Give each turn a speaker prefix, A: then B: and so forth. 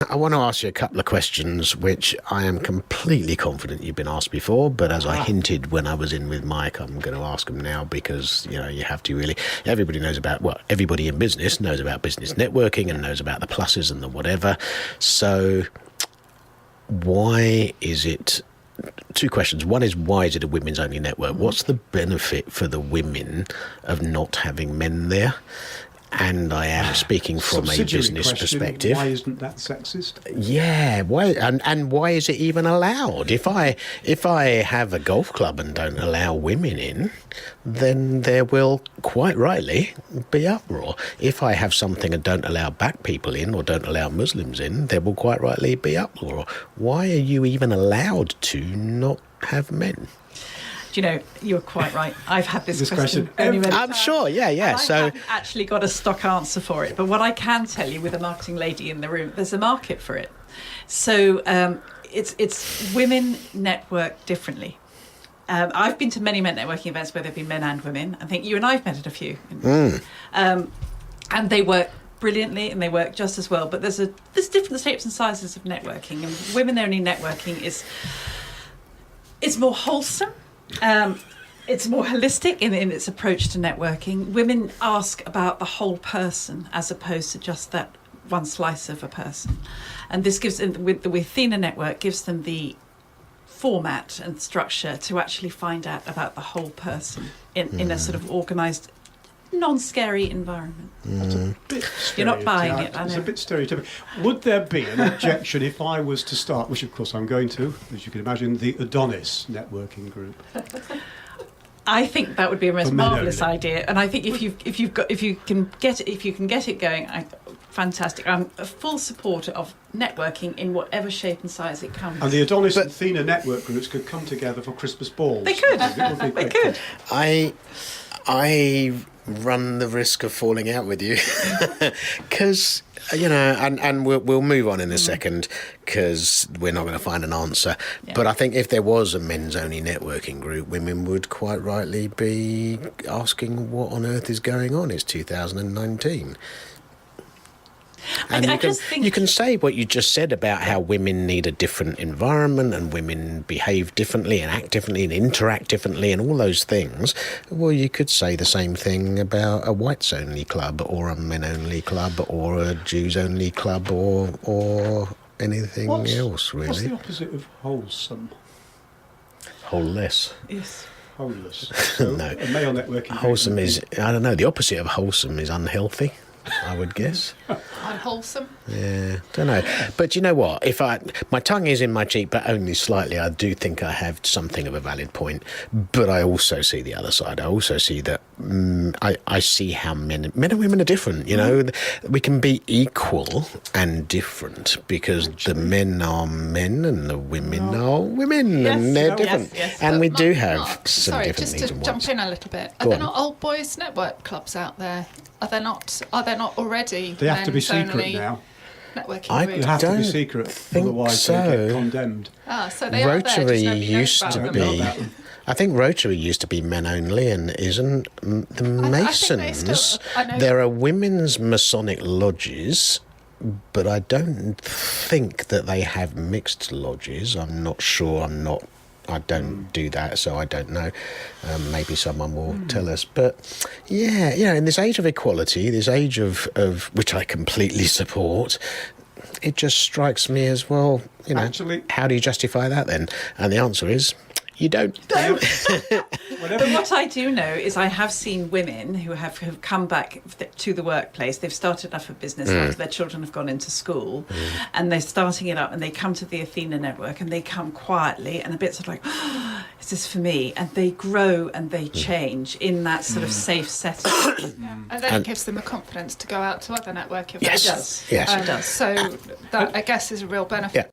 A: I want to ask you a couple of questions, which I am completely confident you've been asked before, but as I hinted when I was in with Mike, I'm going to ask them now because, you have to really... Everybody knows about... Well, everybody in business knows about business networking and knows about the pluses and the whatever. So why is it... Two questions. One is, why is it a women's-only network? What's the benefit for the women of not having men there? And I am speaking from a business perspective.
B: Why isn't that sexist?
A: Yeah, why and why is it even allowed? If I have a golf club and don't allow women in, then there will quite rightly be uproar. If I have something and don't allow black people in or don't allow Muslims in, there will quite rightly be uproar. Why are you even allowed to not have men?
C: You're quite right. I've had this question many
A: I'm
C: times.
A: sure, yeah.
C: I
A: So
C: haven't actually got a stock answer for it. But what I can tell you, with a marketing lady in the room, there's a market for it. So it's women network differently. I've been to many men networking events where there have been men and women. I think you and I have met at a few. And they work brilliantly and they work just as well. But there's different shapes and sizes of networking. And women-only networking it's more wholesome. It's more holistic in its approach to networking. Women ask about the whole person as opposed to just that one slice of a person. And this gives, with the Athena network, gives them the format and structure to actually find out about the whole person in a sort of organised, non-scary environment.
B: That's a bit
C: You're not buying it, I know.
B: It's a bit stereotypical. Would there be an objection if I was to start, which of course I'm going to, as you can imagine, the Adonis networking group?
C: I think that would be a most
B: For men
C: marvellous
B: only.
C: idea, and I think if you can get it going, fantastic. I'm a full supporter of networking in whatever shape and size it comes.
B: And the Adonis and Athena network groups could come together for Christmas balls.
C: They could.
B: It would be
C: They
B: great
C: could.
B: fun.
A: I run the risk of falling out with you because and we'll move on in a second because we're not going to find an answer. But I think if there was a men's only networking group, women would quite rightly be asking what on earth is going on. It's 2019. And you can say what you just said about how women need a different environment and women behave differently and act differently and interact differently and all those things. Well, you could say the same thing about a whites-only club or a men-only club or a Jews-only club or anything else, really.
B: What's the opposite of wholesome?
A: Wholeless.
C: Yes.
B: Wholeless. So
A: No.
B: a male networking
A: Wholesome
B: group
A: is, I don't know, the opposite of wholesome is unhealthy, I would guess.
D: Unwholesome.
A: Yeah, don't know. But you know what? My tongue is in my cheek, but only slightly. I do think I have something of a valid point. But I also see the other side. I also see that I see how men and women are different. We can be equal and different because the men are men and the women are women, and they're different.
C: Yes.
A: And we do have
D: Mark,
A: some
D: sorry,
A: different
D: just
A: needs
D: to
A: and
D: jump
A: wants.
D: in a little bit.
A: Go
D: Are there
A: on.
D: not old boys network clubs out there? Are there not already?
B: They have to be
D: men's
B: secret
D: only
B: now.
D: Networking
A: I
D: groups?
B: They have to
A: don't
B: be secret,
A: think
B: otherwise they
A: so.
B: get condemned.
D: So they are there, just
A: Rotary
D: nobody knows
A: used
D: about
A: to
D: them.
A: be. I think Rotary used to be men only, and isn't the Masons?
D: I know.
A: There are women's Masonic lodges, but I don't think that they have mixed lodges. I'm not sure. I don't do that, so I don't know. Maybe someone will tell us. But yeah, in this age of equality, this age of which I completely support, it just strikes me as, well,
B: Actually,
A: how do you justify that then? And the answer is, you don't.
C: But what I do know is I have seen women who have come back to the workplace. They've started up a business after their children have gone into school, and they're starting it up, and they come to the Athena network, and they come quietly and a bit sort of like, oh, is this for me? And they grow and they change in that sort of safe setting.
D: And then it gives them the confidence to go out to other networking
A: Yes.
D: events.
C: It does.
A: Yes.
C: It does.
D: So that, I guess, is a real benefit.